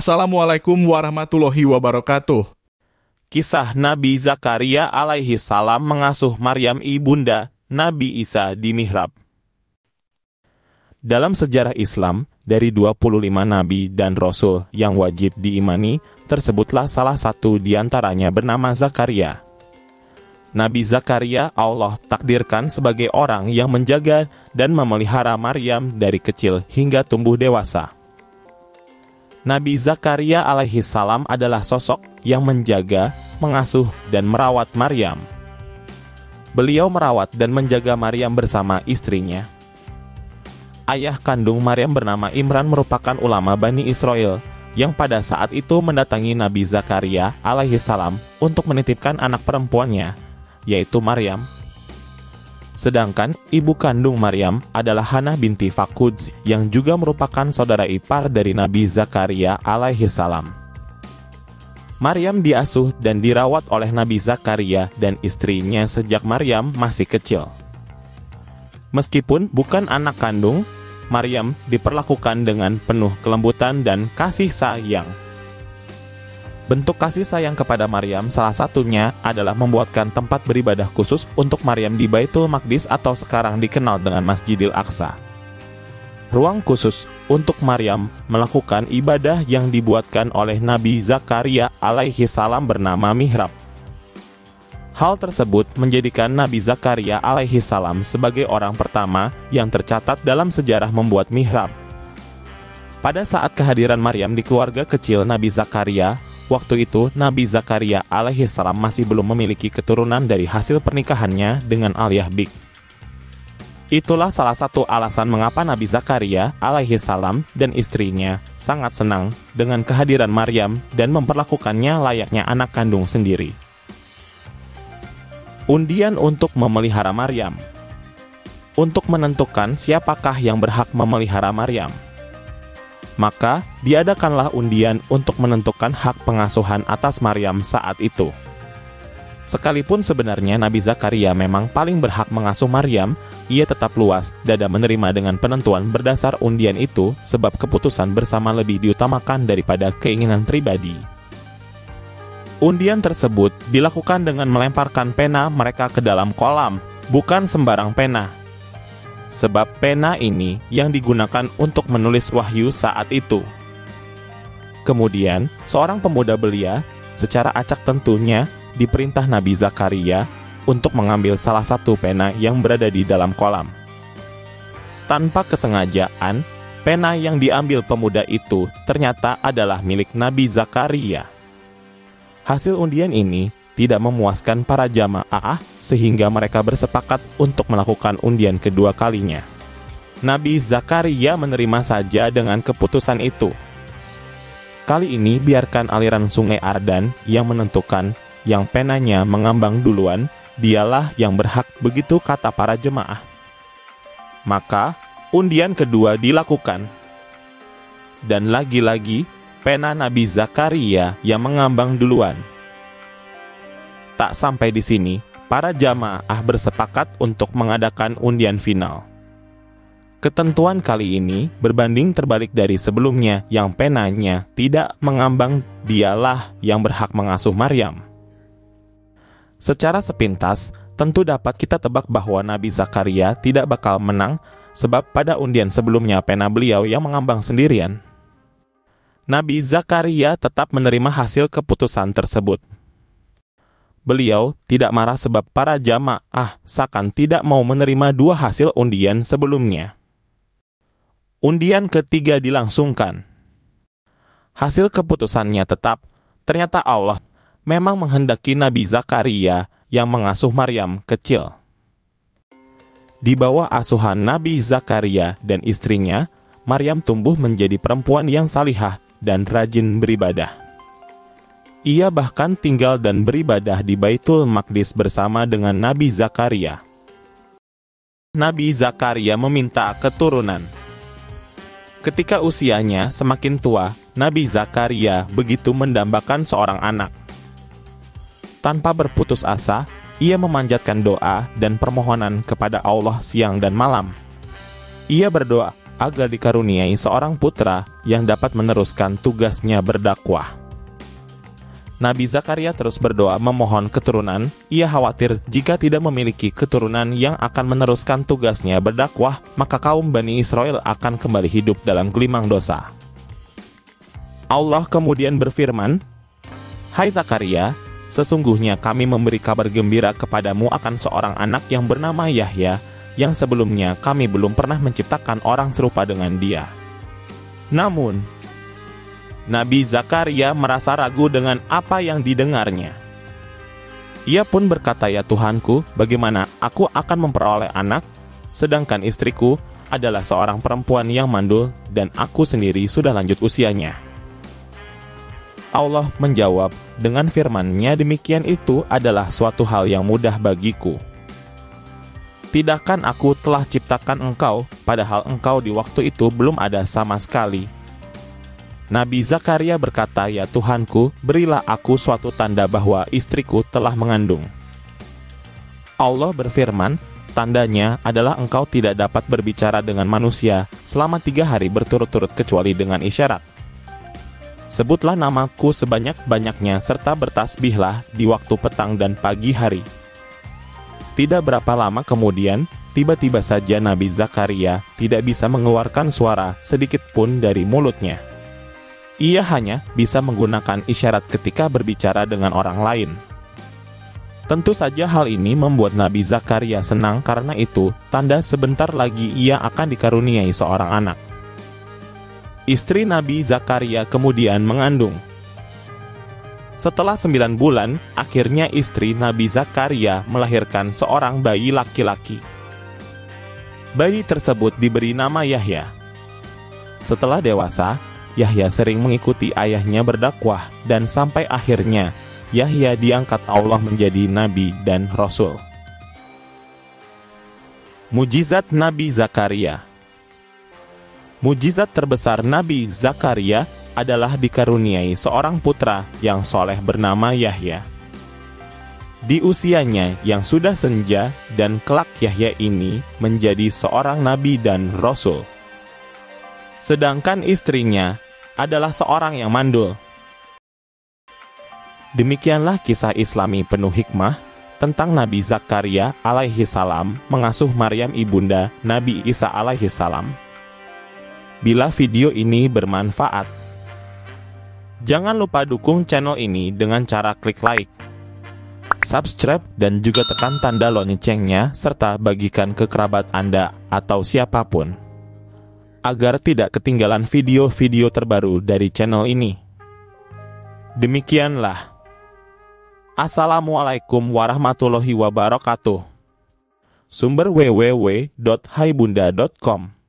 Assalamualaikum warahmatullahi wabarakatuh. Kisah Nabi Zakaria alaihi salam mengasuh Maryam ibunda Nabi Isa di mihrab. Dalam sejarah Islam, dari 25 nabi dan rasul yang wajib diimani, tersebutlah salah satu di antaranya bernama Zakaria. Nabi Zakaria Allah takdirkan sebagai orang yang menjaga dan memelihara Maryam dari kecil hingga tumbuh dewasa. Nabi Zakaria alaihi salam adalah sosok yang menjaga, mengasuh, dan merawat Maryam. Beliau merawat dan menjaga Maryam bersama istrinya. Ayah kandung Maryam bernama Imran merupakan ulama Bani Israel yang pada saat itu mendatangi Nabi Zakaria alaihi salam untuk menitipkan anak perempuannya, yaitu Maryam. Sedangkan ibu kandung Maryam adalah Hana binti Fakudz yang juga merupakan saudara ipar dari Nabi Zakaria alaihi salam. Maryam diasuh dan dirawat oleh Nabi Zakaria dan istrinya sejak Maryam masih kecil. Meskipun bukan anak kandung, Maryam diperlakukan dengan penuh kelembutan dan kasih sayang. Bentuk kasih sayang kepada Maryam salah satunya adalah membuatkan tempat beribadah khusus untuk Maryam di Baitul Maqdis atau sekarang dikenal dengan Masjidil Aqsa. Ruang khusus untuk Maryam melakukan ibadah yang dibuatkan oleh Nabi Zakaria alaihi salam bernama mihrab. Hal tersebut menjadikan Nabi Zakaria alaihi salam sebagai orang pertama yang tercatat dalam sejarah membuat mihrab. Pada saat kehadiran Maryam di keluarga kecil Nabi Zakaria, waktu itu Nabi Zakaria alaihi salam masih belum memiliki keturunan dari hasil pernikahannya dengan Aliyah Bik. Itulah salah satu alasan mengapa Nabi Zakaria alaihi salam dan istrinya sangat senang dengan kehadiran Maryam dan memperlakukannya layaknya anak kandung sendiri. Undian untuk memelihara Maryam. Untuk menentukan siapakah yang berhak memelihara Maryam, maka diadakanlah undian untuk menentukan hak pengasuhan atas Maryam saat itu. Sekalipun sebenarnya Nabi Zakaria memang paling berhak mengasuh Maryam, ia tetap luas dada menerima dengan penentuan berdasar undian itu sebab keputusan bersama lebih diutamakan daripada keinginan pribadi. Undian tersebut dilakukan dengan melemparkan pena mereka ke dalam kolam, bukan sembarang pena. Sebab pena ini yang digunakan untuk menulis wahyu saat itu. Kemudian, seorang pemuda belia, secara acak tentunya, diperintah Nabi Zakaria untuk mengambil salah satu pena yang berada di dalam kolam. Tanpa kesengajaan, pena yang diambil pemuda itu ternyata adalah milik Nabi Zakaria. Hasil undian ini tidak memuaskan para jamaah sehingga mereka bersepakat untuk melakukan undian kedua kalinya. Nabi Zakaria menerima saja dengan keputusan itu. Kali ini biarkan aliran sungai Ardan yang menentukan yang penanya mengambang duluan, dialah yang berhak, begitu kata para jemaah. Maka undian kedua dilakukan. Dan lagi-lagi pena Nabi Zakaria yang mengambang duluan. Tak sampai di sini, para jamaah bersepakat untuk mengadakan undian final. Ketentuan kali ini berbanding terbalik dari sebelumnya yang penanya tidak mengambang, dialah yang berhak mengasuh Maryam. Secara sepintas, tentu dapat kita tebak bahwa Nabi Zakaria tidak bakal menang sebab pada undian sebelumnya pena beliau yang mengambang sendirian. Nabi Zakaria tetap menerima hasil keputusan tersebut. Beliau tidak marah sebab para jamaah seakan tidak mau menerima dua hasil undian sebelumnya. Undian ketiga dilangsungkan. Hasil keputusannya tetap, ternyata Allah memang menghendaki Nabi Zakaria yang mengasuh Maryam kecil. Di bawah asuhan Nabi Zakaria dan istrinya, Maryam tumbuh menjadi perempuan yang salihah dan rajin beribadah. Ia bahkan tinggal dan beribadah di Baitul Maqdis bersama dengan Nabi Zakaria. Nabi Zakaria meminta keturunan. Ketika usianya semakin tua, Nabi Zakaria begitu mendambakan seorang anak. Tanpa berputus asa, ia memanjatkan doa dan permohonan kepada Allah siang dan malam. Ia berdoa agar dikaruniai seorang putra yang dapat meneruskan tugasnya berdakwah. Nabi Zakaria terus berdoa memohon keturunan. Ia khawatir jika tidak memiliki keturunan yang akan meneruskan tugasnya berdakwah, maka kaum Bani Israel akan kembali hidup dalam gelimang dosa. Allah kemudian berfirman, "Hai Zakaria, sesungguhnya kami memberi kabar gembira kepadamu akan seorang anak yang bernama Yahya, yang sebelumnya kami belum pernah menciptakan orang serupa dengan dia." Namun, Nabi Zakaria merasa ragu dengan apa yang didengarnya. Ia pun berkata, "Ya Tuhanku, bagaimana aku akan memperoleh anak, sedangkan istriku adalah seorang perempuan yang mandul dan aku sendiri sudah lanjut usianya?" Allah menjawab dengan firman-Nya, "Demikian itu adalah suatu hal yang mudah bagiku. Tidakkan aku telah ciptakan engkau, padahal engkau di waktu itu belum ada sama sekali?" Nabi Zakaria berkata, "Ya Tuhanku, berilah aku suatu tanda bahwa istriku telah mengandung." Allah berfirman, "Tandanya adalah engkau tidak dapat berbicara dengan manusia selama 3 hari berturut-turut kecuali dengan isyarat. Sebutlah namaku sebanyak-banyaknya serta bertasbihlah di waktu petang dan pagi hari." Tidak berapa lama kemudian, tiba-tiba saja Nabi Zakaria tidak bisa mengeluarkan suara sedikit pun dari mulutnya. Ia hanya bisa menggunakan isyarat ketika berbicara dengan orang lain. Tentu saja hal ini membuat Nabi Zakaria senang, karena itu tanda sebentar lagi ia akan dikaruniai seorang anak. Istri Nabi Zakaria kemudian mengandung. Setelah 9 bulan, akhirnya istri Nabi Zakaria melahirkan seorang bayi laki-laki. Bayi tersebut diberi nama Yahya. Setelah dewasa, Yahya sering mengikuti ayahnya berdakwah, dan sampai akhirnya Yahya diangkat Allah menjadi nabi dan rasul. Mujizat Nabi Zakaria. Mujizat terbesar Nabi Zakaria adalah dikaruniai seorang putra yang soleh bernama Yahya. Di usianya yang sudah senja, dan kelak Yahya ini menjadi seorang nabi dan rasul. Sedangkan istrinya adalah seorang yang mandul. Demikianlah kisah Islami penuh hikmah tentang Nabi Zakaria alaihi salam mengasuh Maryam ibunda Nabi Isa alaihi salam. Bila video ini bermanfaat, jangan lupa dukung channel ini dengan cara klik like, subscribe, dan juga tekan tanda loncengnya, serta bagikan ke kerabat Anda atau siapapun, agar tidak ketinggalan video-video terbaru dari channel ini. Demikianlah. Assalamualaikum warahmatullahi wabarakatuh. Sumber www.haibunda.com